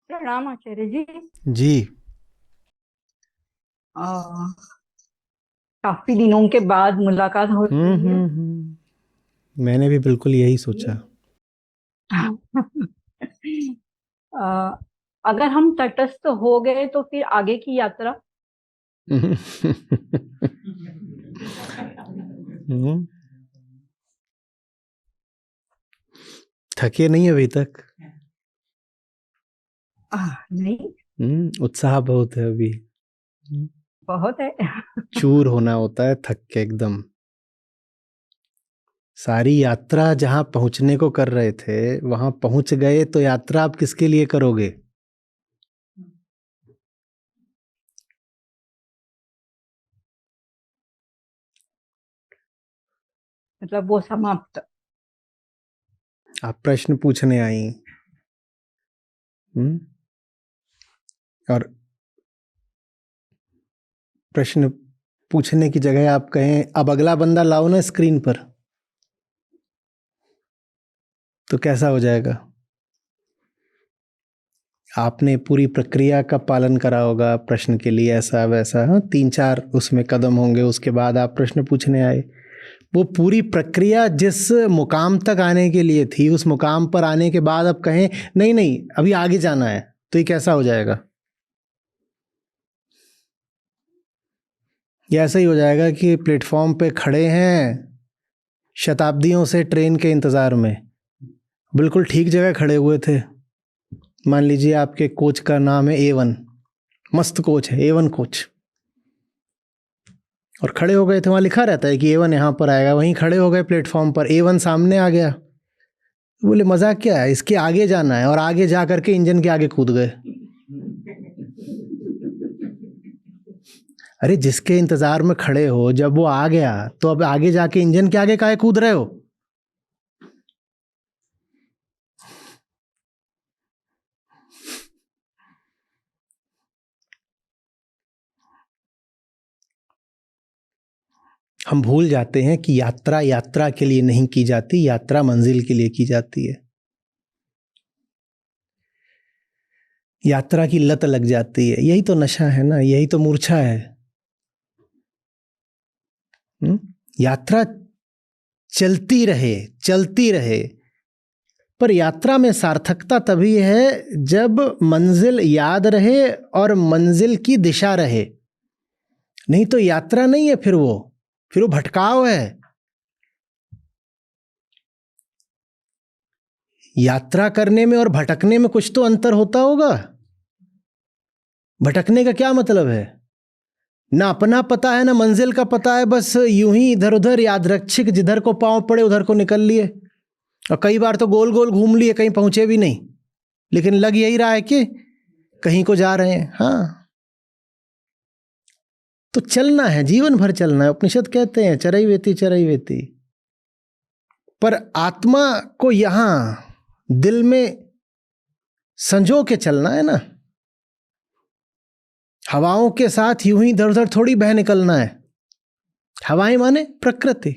प्रणाम आचार्य जी। जी। आ, काफी दिनों के बाद मुलाकात हो रही है। मैंने भी बिल्कुल यही सोचा। आ, अगर हम तटस्थ हो गए तो फिर आगे की यात्रा। हम्म, थके नहीं अभी तक? नहीं। उत्साह बहुत है अभी। बहुत है। चूर होना होता है थक के एकदम। सारी यात्रा जहां पहुंचने को कर रहे थे वहां पहुंच गए तो यात्रा आप किसके लिए करोगे? मतलब वो समाप्त। आप प्रश्न पूछने आई। हम्म, और प्रश्न पूछने की जगह आप कहें अब अगला बंदा लाओ ना स्क्रीन पर, तो कैसा हो जाएगा? आपने पूरी प्रक्रिया का पालन करा होगा प्रश्न के लिए, ऐसा वैसा, हाँ, 3-4 उसमें कदम होंगे, उसके बाद आप प्रश्न पूछने आए। वो पूरी प्रक्रिया जिस मुकाम तक आने के लिए थी, उस मुकाम पर आने के बाद अब कहें नहीं नहीं अभी आगे जाना है, तो ये कैसा हो जाएगा? ये ऐसा ही हो जाएगा कि प्लेटफॉर्म पे खड़े हैं शताब्दियों से ट्रेन के इंतज़ार में, बिल्कुल ठीक जगह खड़े हुए थे। मान लीजिए आपके कोच का नाम है A1, मस्त कोच है A1 कोच, और खड़े हो गए थे, वहाँ लिखा रहता है कि A1 यहाँ पर आएगा, वहीं खड़े हो गए प्लेटफॉर्म पर, A1 सामने आ गया। बोले मजाक क्या है, इसके आगे जाना है, और आगे जा करके इंजन के आगे कूद गए। अरे जिसके इंतजार में खड़े हो, जब वो आ गया तो अब आगे जाके इंजन के आगे काहे कूद रहे हो? हम भूल जाते हैं कि यात्रा यात्रा के लिए नहीं की जाती, यात्रा मंजिल के लिए की जाती है। यात्रा की लत लग जाती है, यही तो नशा है ना, यही तो मूर्छा है। यात्रा चलती रहे, चलती रहे, पर यात्रा में सार्थकता तभी है जब मंजिल याद रहे और मंजिल की दिशा रहे। नहीं तो यात्रा नहीं है, फिर वो भटकाव है। यात्रा करने में और भटकने में कुछ तो अंतर होता होगा। भटकने का क्या मतलब है? ना अपना पता है ना मंजिल का पता है, बस यूं ही इधर उधर यादृच्छिक जिधर को पांव पड़े उधर को निकल लिए, और कई बार तो गोल गोल घूम लिए, कहीं पहुंचे भी नहीं, लेकिन लग यही रहा है कि कहीं को जा रहे हैं। हाँ, तो चलना है, जीवन भर चलना है। उपनिषद कहते हैं चरैवेति चरैवेति। पर आत्मा को यहां दिल में संजो के चलना है ना। हवाओं के साथ यूं ही इधर उधर थोड़ी बह निकलना है। हवाएं माने प्रकृति,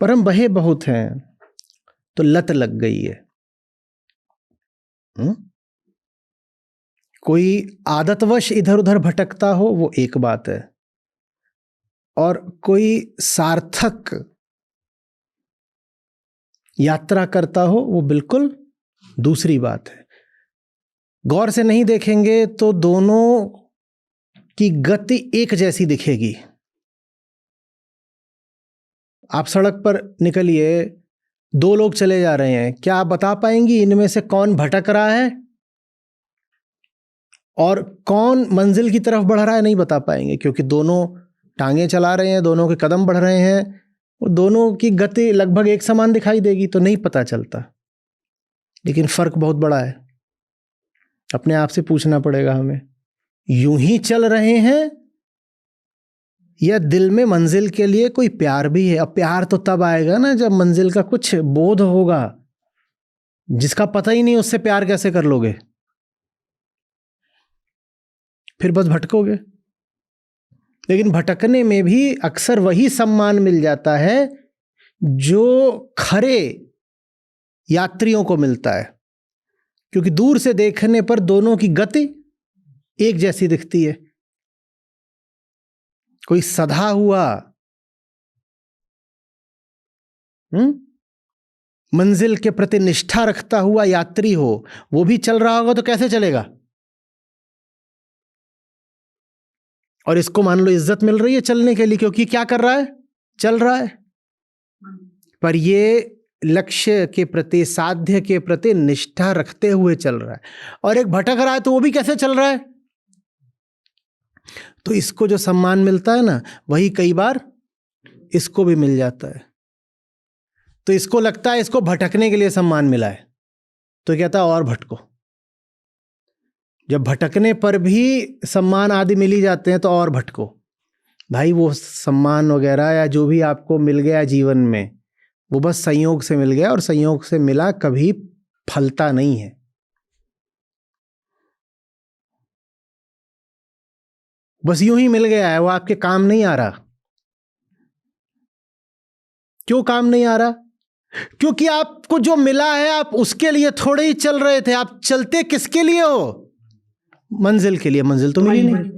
पर हम बहे बहुत हैं तो लत लग गई है। हुँ? कोई आदतवश इधर उधर भटकता हो वो एक बात है, और कोई सार्थक यात्रा करता हो वो बिल्कुल दूसरी बात है। गौर से नहीं देखेंगे तो दोनों की गति एक जैसी दिखेगी। आप सड़क पर निकलिए, 2 लोग चले जा रहे हैं, क्या आप बता पाएंगी इनमें से कौन भटक रहा है और कौन मंजिल की तरफ बढ़ रहा है? नहीं बता पाएंगे, क्योंकि दोनों टांगे चला रहे हैं, दोनों के कदम बढ़ रहे हैं, वो दोनों की गति लगभग एक समान दिखाई देगी, तो नहीं पता चलता। लेकिन फर्क बहुत बड़ा है। अपने आप से पूछना पड़ेगा हमें, यूं ही चल रहे हैं या दिल में मंजिल के लिए कोई प्यार भी है? अब प्यार तो तब आएगा ना जब मंजिल का कुछ बोध होगा। जिसका पता ही नहीं उससे प्यार कैसे कर लोगे? फिर बस भटकोगे। लेकिन भटकने में भी अक्सर वही सम्मान मिल जाता है जो खरे यात्रियों को मिलता है। क्योंकि दूर से देखने पर दोनों की गति एक जैसी दिखती है। कोई सधा हुआ मंजिल के प्रति निष्ठा रखता हुआ यात्री हो, वो भी चल रहा होगा तो कैसे चलेगा? और इसको मान लो इज्जत मिल रही है चलने के लिए, क्योंकि क्या कर रहा है? चल रहा है। पर ये लक्ष्य के प्रति, साध्य के प्रति निष्ठा रखते हुए चल रहा है। और एक भटक रहा है तो वो भी कैसे चल रहा है? तो इसको जो सम्मान मिलता है ना, वही कई बार इसको भी मिल जाता है। तो इसको लगता है इसको भटकने के लिए सम्मान मिला है, तो कहता है और भटको। जब भटकने पर भी सम्मान आदि मिल ही जाते हैं तो और भटको। भाई वो सम्मान वगैरह या जो भी आपको मिल गया जीवन में, वो बस संयोग से मिल गया, और संयोग से मिला कभी फलता नहीं है। बस यूं ही मिल गया है, वो आपके काम नहीं आ रहा। क्यों काम नहीं आ रहा? क्योंकि आपको जो मिला है आप उसके लिए थोड़े ही चल रहे थे। आप चलते किसके लिए हो? मंजिल के लिए। मंजिल तो मिली नहीं,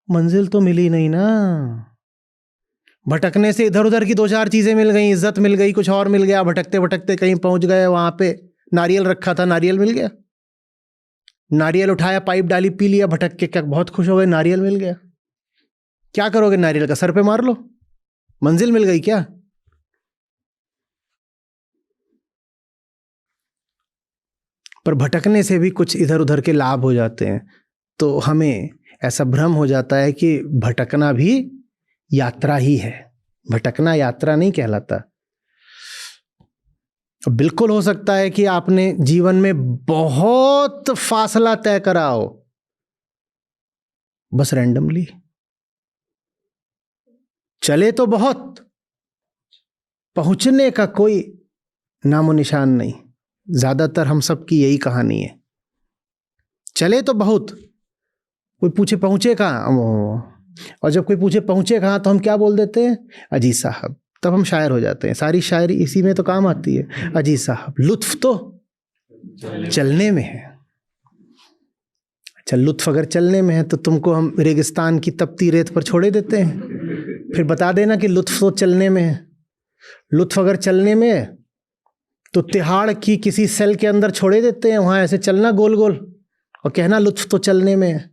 मंजिल तो मिली नहीं ना। भटकने से इधर उधर की दो चार चीजें मिल गई, इज्जत मिल गई, कुछ और मिल गया। भटकते भटकते कहीं पहुंच गए, वहां पे नारियल रखा था, नारियल मिल गया। नारियल उठाया, पाइप डाली, पी लिया, भटक के क्या बहुत खुश हो गए, नारियल मिल गया। क्या करोगे नारियल का? सर पे मार लो। मंजिल मिल गई क्या? पर भटकने से भी कुछ इधर उधर के लाभ हो जाते हैं। तो हमें ऐसा भ्रम हो जाता है कि भटकना भी यात्रा ही है। भटकना यात्रा नहीं कहलाता। बिल्कुल हो सकता है कि आपने जीवन में बहुत फासला तय करा हो, बस रैंडमली चले तो बहुत, पहुंचने का कोई नामो निशान नहीं। ज्यादातर हम सबकी यही कहानी है। चले तो बहुत, कोई पूछे पहुंचे कहाँ, और जब कोई पूछे पहुंचे कहाँ तो हम क्या बोल देते हैं? अजी साहब। तब हम शायर हो जाते हैं। सारी शायरी इसी में तो काम आती है। अजी साहब, लुत्फ तो चलने में है। अच्छा, लुत्फ अगर चलने में है तो तुमको हम रेगिस्तान की तपती रेत पर छोड़े देते हैं, फिर बता देना कि लुत्फ तो चलने में है। लुत्फ अगर चलने में है तो तिहाड़ की किसी सेल के अंदर छोड़े देते हैं, वहां ऐसे चलना गोल गोल और कहना लुत्फ तो चलने में है।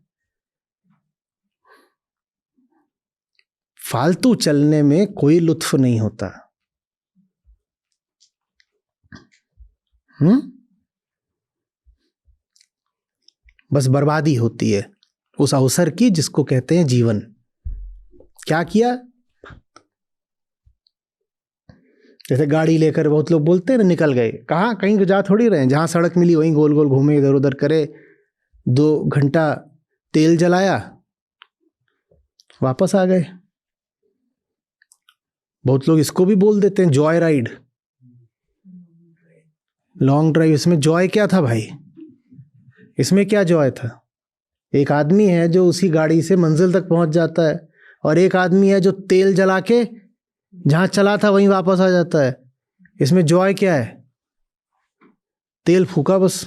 फालतू चलने में कोई लुत्फ नहीं होता। बस बर्बादी होती है उस अवसर की जिसको कहते हैं जीवन। क्या किया? जैसे गाड़ी लेकर बहुत लोग बोलते हैं ना, निकल गए। कहाँ? कहीं जा थोड़ी रहे हैं। जहाँ सड़क मिली वहीं गोल गोल घूमे, इधर उधर करे, 2 घंटा तेल जलाया, वापस आ गए। बहुत लोग इसको भी बोल देते हैं जॉय राइड, लॉन्ग ड्राइव। इसमें जॉय क्या था भाई? इसमें क्या जॉय था? एक आदमी है जो उसी गाड़ी से मंजिल तक पहुंच जाता है, और एक आदमी है जो तेल जला के जहां चला था वहीं वापस आ जाता है। इसमें जॉय क्या है? तेल फूका बस।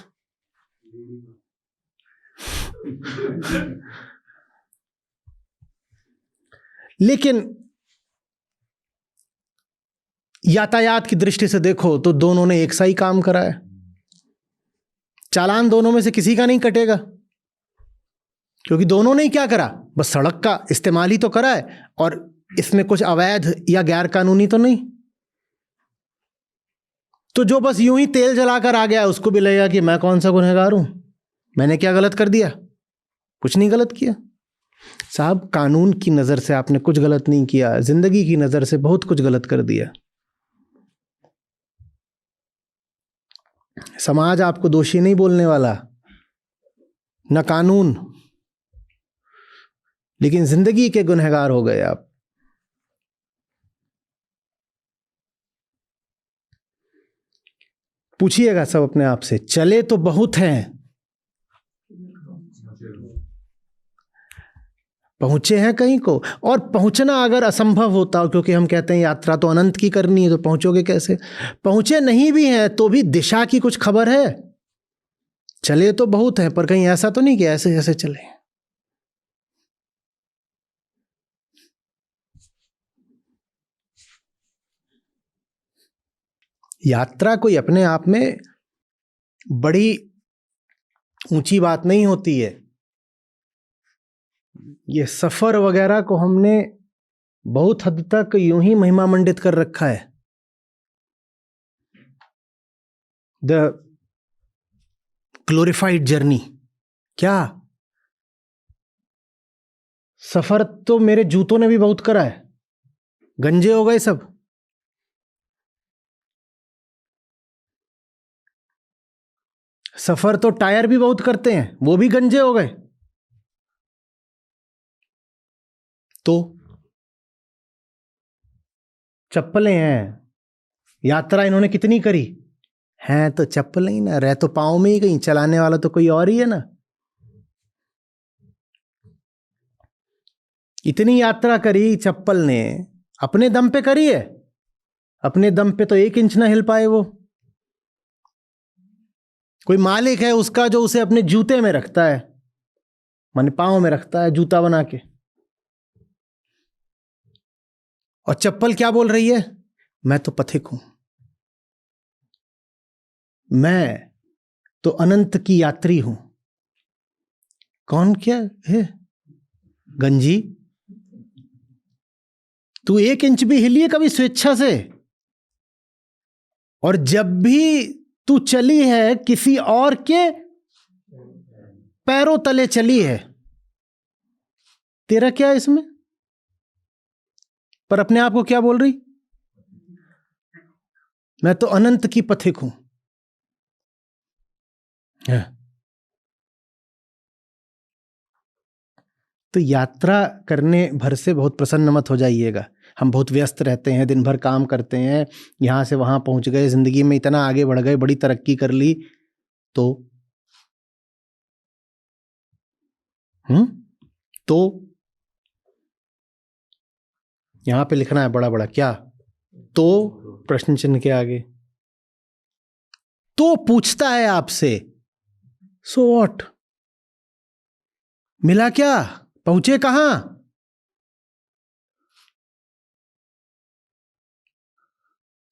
लेकिन यातायात की दृष्टि से देखो तो दोनों ने एक सा ही काम करा है। चालान दोनों में से किसी का नहीं कटेगा, क्योंकि दोनों ने क्या करा? बस सड़क का इस्तेमाल ही तो करा है, और इसमें कुछ अवैध या गैर कानूनी तो नहीं। तो जो बस यूं ही तेल जलाकर आ गया, उसको भी लगेगा कि मैं कौन सा गुनहगार हूं, मैंने क्या गलत कर दिया? कुछ नहीं गलत किया साहब। कानून की नजर से आपने कुछ गलत नहीं किया, जिंदगी की नजर से बहुत कुछ गलत कर दिया। समाज आपको दोषी नहीं बोलने वाला, न कानून, लेकिन जिंदगी के गुनहगार हो गए आप। पूछिएगा सब अपने आप से, चले तो बहुत हैं, पहुंचे हैं कहीं को? और पहुंचना अगर असंभव होता हो, क्योंकि हम कहते हैं यात्रा तो अनंत की करनी है, तो पहुंचोगे कैसे? पहुंचे नहीं भी हैं तो भी दिशा की कुछ खबर है? चले तो बहुत है, पर कहीं ऐसा तो नहीं कि ऐसे ऐसे चले। यात्रा कोई अपने आप में बड़ी ऊंची बात नहीं होती है। ये सफर वगैरह को हमने बहुत हद तक यूं ही महिमा मंडित कर रखा है। The glorified journey. क्या सफर तो मेरे जूतों ने भी बहुत करा है, गंजे हो गए सब। सफर तो टायर भी बहुत करते हैं, वो भी गंजे हो गए। तो चप्पलें हैं, यात्रा इन्होंने कितनी करी हैं, तो चप्पलें ही ना रह तो पाँव में ही, कहीं चलाने वाला तो कोई और ही है ना। इतनी यात्रा करी चप्पल ने, अपने दम पे करी है। अपने दम पे तो 1 इंच ना हिल पाए वो। कोई मालिक है उसका जो उसे अपने जूते में रखता है, माने पाँव में रखता है जूता बना के। और चप्पल क्या बोल रही है? मैं तो पथिक हूं, मैं तो अनंत की यात्री हूं। कौन क्या है? गंजी, तू 1 इंच भी हिली है कभी स्वेच्छा से? और जब भी तू चली है किसी और के पैरों तले चली है। तेरा क्या इसमें? पर अपने आप को क्या बोल रही? मैं तो अनंत की पथिक हूं। तो यात्रा करने भर से बहुत प्रसन्न मत हो जाइएगा। हम बहुत व्यस्त रहते हैं, दिन भर काम करते हैं, यहां से वहां पहुंच गए, जिंदगी में इतना आगे बढ़ गए, बड़ी तरक्की कर ली, तो तो यहां पे लिखना है बड़ा बड़ा क्या? तो प्रश्न चिन्ह के आगे तो पूछता है आपसे, सो व्हाट? मिला क्या? पहुंचे कहां?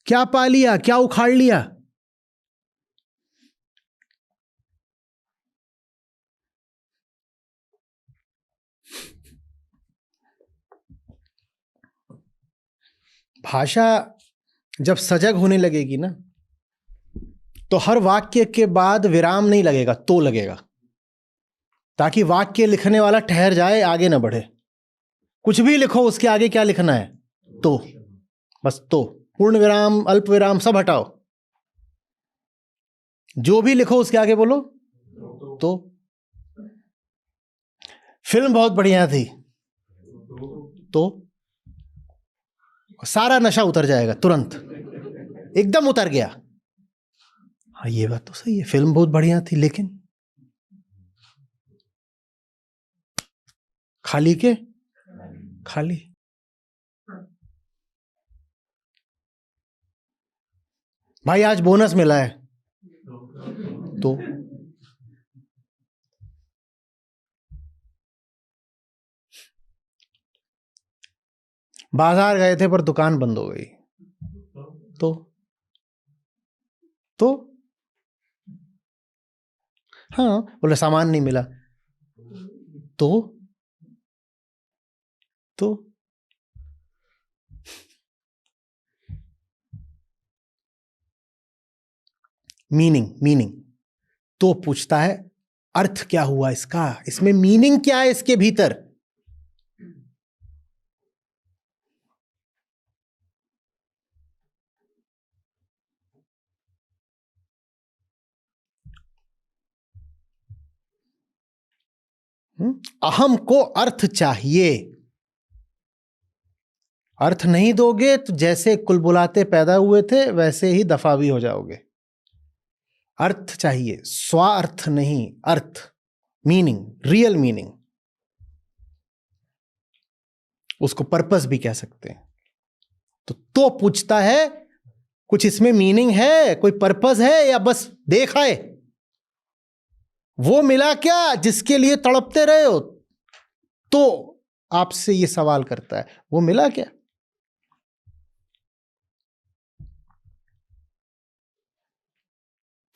क्या पा लिया? क्या उखाड़ लिया? भाषा जब सजग होने लगेगी ना, तो हर वाक्य के बाद विराम नहीं लगेगा, तो लगेगा, ताकि वाक्य लिखने वाला ठहर जाए, आगे ना बढ़े। कुछ भी लिखो, उसके आगे क्या लिखना है? तो। बस तो, पूर्ण विराम, अल्प विराम सब हटाओ, जो भी लिखो उसके आगे बोलो तो। फिल्म बहुत बढ़िया थी, तो सारा नशा उतर जाएगा तुरंत, एकदम उतर गया। हाँ, ये बात तो सही है, फिल्म बहुत बढ़िया थी, लेकिन खाली के खाली। भाई आज बोनस मिला है, तो बाजार गए थे पर दुकान बंद हो गई, तो हाँ, बोले सामान नहीं मिला, तो मीनिंग तो पूछता है अर्थ क्या हुआ इसका, इसमें मीनिंग क्या है, इसके भीतर। अहम को अर्थ चाहिए। अर्थ नहीं दोगे तो जैसे कुलबुलाते पैदा हुए थे वैसे ही दफा भी हो जाओगे। अर्थ चाहिए, स्वार्थ नहीं, अर्थ, मीनिंग, रियल मीनिंग। उसको पर्पस भी कह सकते हैं। तो पूछता है कुछ इसमें मीनिंग है, कोई पर्पस है, या बस देखा है? वो मिला क्या जिसके लिए तड़पते रहे हो? तो आपसे ये सवाल करता है, वो मिला क्या?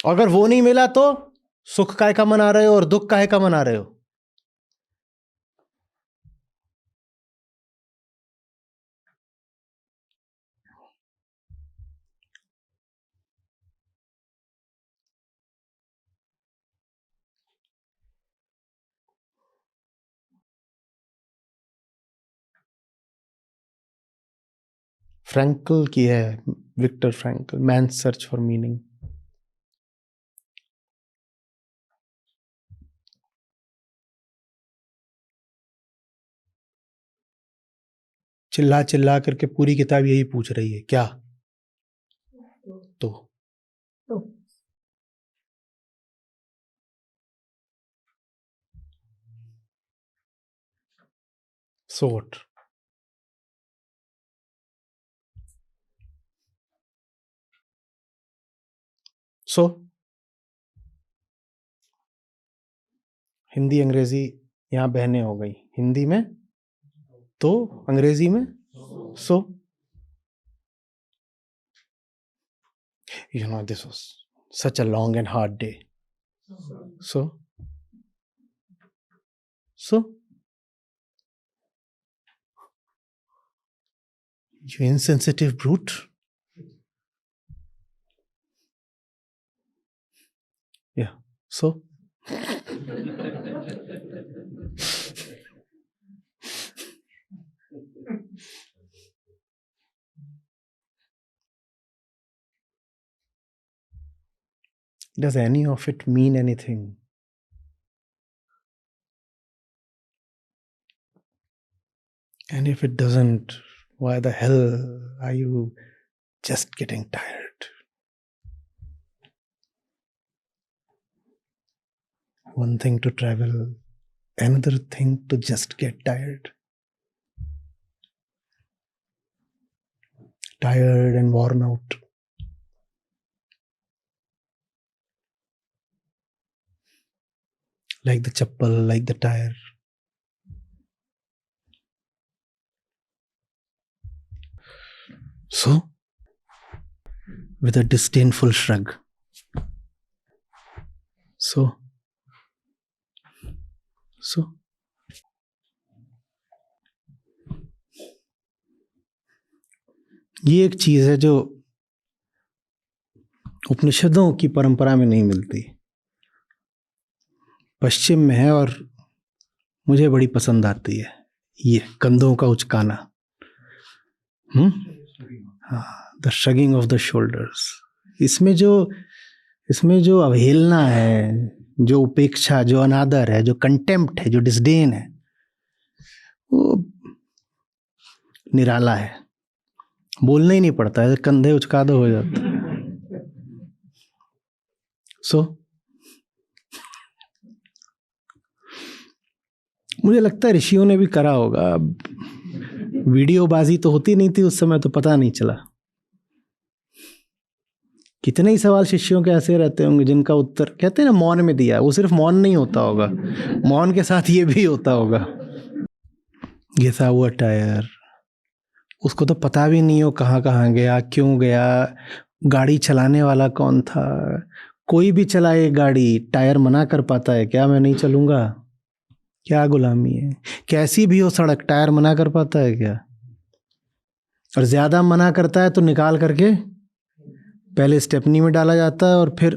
अगर वो नहीं मिला तो सुख काहे का मना रहे हो और दुख काहे का मना रहे हो? फ्रैंकल की है, Victor Frankl, man's search for meaning. चिल्ला चिल्ला करके पूरी किताब यही पूछ रही है, क्या? तो तो सोट सो हिंदी अंग्रेजी यहां बहने हो गई, हिंदी में तो, अंग्रेजी में सो। This was such a long and hard day. So, you insensitive brute. Yeah. So, does any of it mean anything? And if it doesn't, why the hell are you just getting tired? One thing to travel, another thing to just get tired. Tired and worn out. Like the chappal, like the tire. So, with a disdainful shrug. So, ये एक चीज है जो उपनिषदों की परंपरा में नहीं मिलती, पश्चिम में है और मुझे बड़ी पसंद आती है, ये कंधों का उचकाना, the shrugging of the shoulders. इसमें जो अवहेलना है, जो उपेक्षा, जो अनादर है, जो कंटेम्प्ट है, जो डिस्डेन है, वो निराला है। बोलना ही नहीं पड़ता है, कंधे उचका दो हो जाता है। मुझे लगता है ऋषियों ने भी करा होगा। वीडियोबाजी तो होती नहीं थी उस समय, तो पता नहीं चला। कितने ही सवाल शिष्यों के ऐसे रहते होंगे जिनका उत्तर कहते हैं ना मौन में दिया। वो सिर्फ मौन नहीं होता होगा, मौन के साथ ये भी होता होगा। घिसा हुआ टायर, उसको तो पता भी नहीं हो कहाँ कहाँ गया, क्यों गया, गाड़ी चलाने वाला कौन था। कोई भी चलाए गाड़ी, टायर मना कर पाता है क्या? मैं नहीं चलूंगा। क्या गुलामी है? कैसी भी हो सड़क, टायर मना कर पाता है क्या? और ज्यादा मना करता है तो निकाल करके पहले स्टेपनी में डाला जाता है और फिर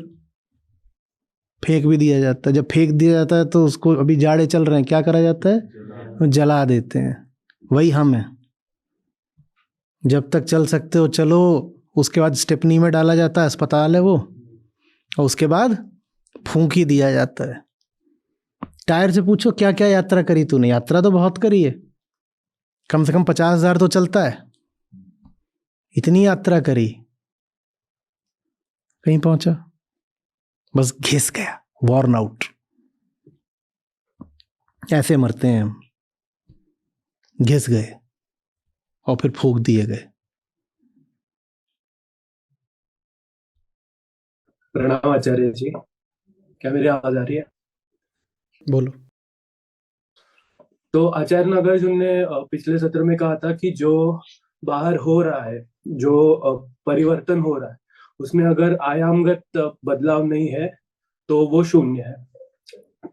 फेंक भी दिया जाता है। जब फेंक दिया जाता है तो उसको, अभी जाड़े चल रहे हैं, क्या करा जाता है? जला देते हैं। वही हम हैं, जब तक चल सकते हो चलो, उसके बाद स्टेपनी में डाला जाता है, अस्पताल है वो, और उसके बाद फूंक ही दिया जाता है। टायर से पूछो क्या क्या यात्रा करी तूने? यात्रा तो बहुत करी है, कम से कम 50,000 तो चलता है। इतनी यात्रा करी, कहीं पहुंचा? बस घिस गया, वॉर्न आउट। ऐसे मरते हैं हम, घिस गए और फिर फूंक दिए गए। प्रणाम आचार्य जी, क्या मेरी आवाज आ रही है? बोलो। तो आचार्य नागार्जुन ने पिछले सत्र में कहा था कि जो बाहर हो रहा है, जो परिवर्तन हो रहा है, उसमें अगर आयामगत बदलाव नहीं है तो वो शून्य है।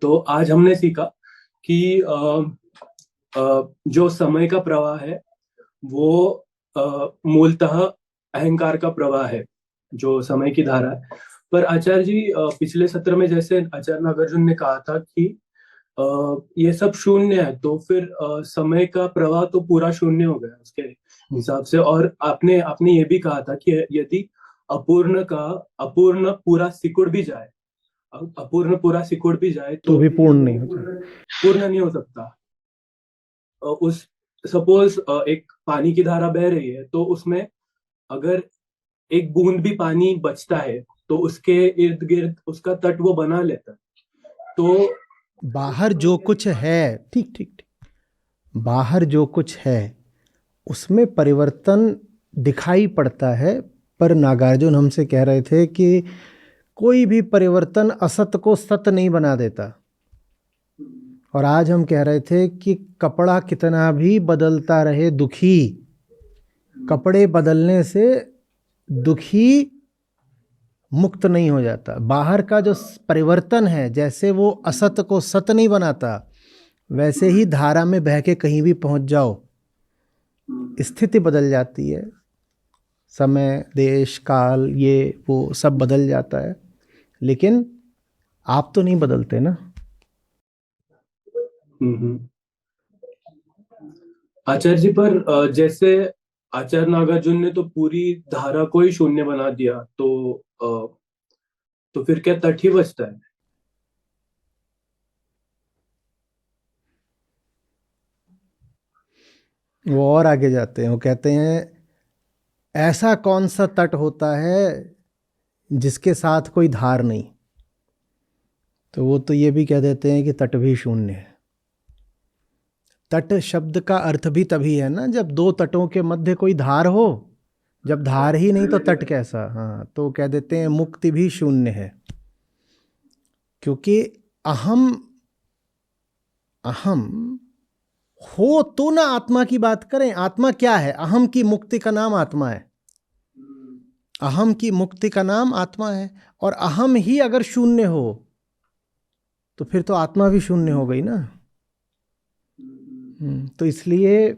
तो आज हमने सीखा कि जो समय का प्रवाह है वो मूलतः अहंकार का प्रवाह है, जो समय की धारा है। पर आचार्य जी पिछले सत्र में जैसे आचार्य नागार्जुन ने कहा था कि ये सब शून्य है, तो फिर समय का प्रवाह तो पूरा शून्य हो गया उसके हिसाब से। और आपने आपने ये भी कहा था कि यदि अपूर्ण पूरा सिकुड़ भी जाए, अपूर्ण पूरा सिकुड़ भी जाए तो भी पूर्ण वो नहीं होता। पूर्ण नहीं हो सकता। उस सपोज एक पानी की धारा बह रही है, तो उसमें अगर एक बूंद भी पानी बचता है तो उसके इर्द गिर्द उसका तट वो बना लेता है। तो बाहर जो कुछ है, ठीक ठीक ठीक, बाहर जो कुछ है उसमें परिवर्तन दिखाई पड़ता है, पर नागार्जुन हमसे कह रहे थे कि कोई भी परिवर्तन असत को सत नहीं बना देता। और आज हम कह रहे थे कि कपड़ा कितना भी बदलता रहे दुखी, कपड़े बदलने से दुखी मुक्त नहीं हो जाता। बाहर का जो परिवर्तन है, जैसे वो असत को सत नहीं बनाता, वैसे ही धारा में बह के कहीं भी पहुंच जाओ, स्थिति बदल जाती है, समय देश काल ये वो सब बदल जाता है, लेकिन आप तो नहीं बदलते ना। आचार्य जी, पर जैसे आचार्य नागार्जुन ने तो पूरी धारा को ही शून्य बना दिया, तो फिर क्या तट ही बचता है? वो और आगे जाते हैं, वो कहते हैं ऐसा कौन सा तट होता है जिसके साथ कोई धार नहीं। तो वो तो ये भी कह देते हैं कि तट भी शून्य है। तट शब्द का अर्थ भी तभी है ना जब दो तटों के मध्य कोई धार हो। जब धार ही नहीं तो तट कैसा। हाँ, तो कह देते हैं मुक्ति भी शून्य है, क्योंकि अहम अहम हो तो ना आत्मा की बात करें। आत्मा क्या है? अहम की मुक्ति का नाम आत्मा है। अहम की मुक्ति का नाम आत्मा है। और अहम ही अगर शून्य हो तो फिर तो आत्मा भी शून्य हो गई ना। तो इसलिए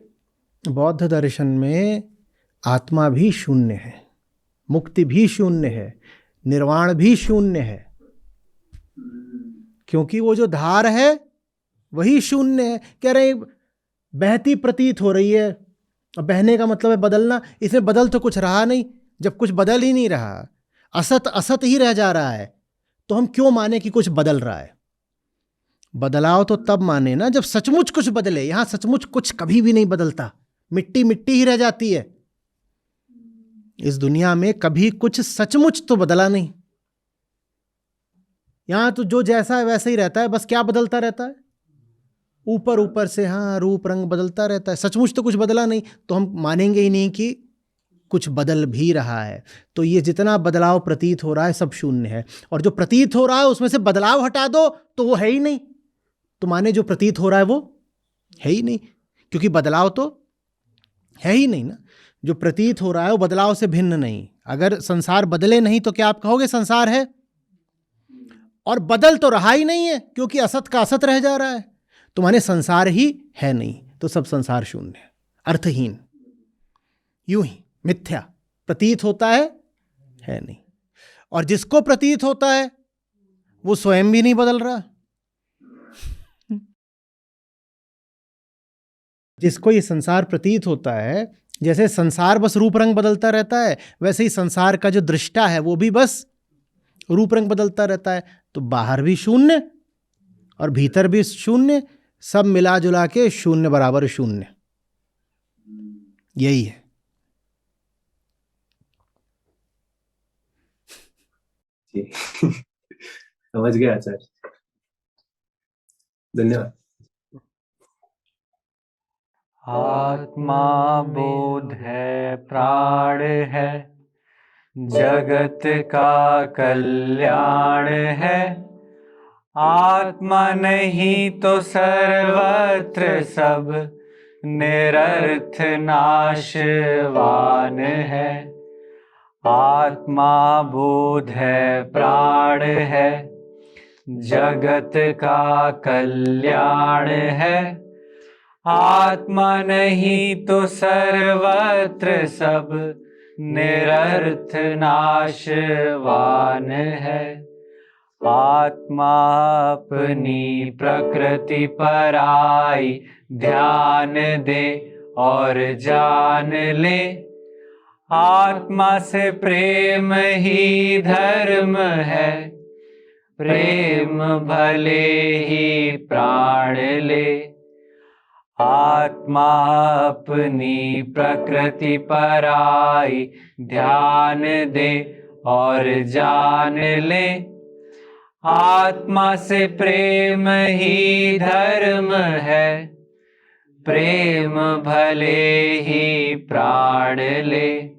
बौद्ध दर्शन में आत्मा भी शून्य है, मुक्ति भी शून्य है, निर्वाण भी शून्य है, क्योंकि वो जो धार है वही शून्य है। कह रहे बहती प्रतीत हो रही है। अब बहने का मतलब है बदलना। इसमें बदल तो कुछ रहा नहीं। जब कुछ बदल ही नहीं रहा, असत असत ही रह जा रहा है, तो हम क्यों माने कि कुछ बदल रहा है? बदलाव तो तब माने ना जब सचमुच कुछ बदले। यहां सचमुच कुछ कभी भी नहीं बदलता, मिट्टी मिट्टी ही रह जाती है। इस दुनिया में कभी कुछ सचमुच तो बदला नहीं। यहां तो जो जैसा है वैसा ही रहता है। बस क्या बदलता रहता है? ऊपर ऊपर से, हाँ, रूप रंग बदलता रहता है। सचमुच तो कुछ बदला नहीं, तो हम मानेंगे ही नहीं कि कुछ बदल भी रहा है। तो ये जितना बदलाव प्रतीत हो रहा है सब शून्य है। और जो प्रतीत हो रहा है उसमें से बदलाव हटा दो तो वो है ही नहीं। तो माने जो प्रतीत हो रहा है वो है ही नहीं, क्योंकि बदलाव तो है ही नहीं ना। जो प्रतीत हो रहा है वो बदलाव से भिन्न नहीं। अगर संसार बदले नहीं तो क्या आप कहोगे संसार है? और बदल तो रहा ही नहीं है, क्योंकि असत का असत रह जा रहा है। तो माने संसार ही है नहीं, तो सब संसार शून्य है, अर्थहीन, यूं ही मिथ्या प्रतीत होता है नहीं। और जिसको प्रतीत होता है वो स्वयं भी नहीं बदल रहा। जिसको ये संसार प्रतीत होता है, जैसे संसार बस रूप रंग बदलता रहता है, वैसे ही संसार का जो दृष्टा है वो भी बस रूप रंग बदलता रहता है। तो बाहर भी शून्य और भीतर भी शून्य, सब मिला जुला के शून्य बराबर शून्य, यही है। समझ गया आचार्य, धन्यवाद। आत्मा बोध है, प्राण है, जगत का कल्याण है। आत्मा नहीं तो सर्वत्र सब निरर्थ नाशवान है। आत्मा बोध है, प्राण है, जगत का कल्याण है। आत्मा नहीं तो सर्वत्र सब निरर्थ नाशवान है। आत्मा अपनी प्रकृति पर आई ध्यान दे और जान ले। आत्मा से प्रेम ही धर्म है, प्रेम भले ही प्राण ले। आत्मा अपनी प्रकृति पर आई ध्यान दे और जान ले। आत्मा से प्रेम ही धर्म है, प्रेम भले ही प्राण ले।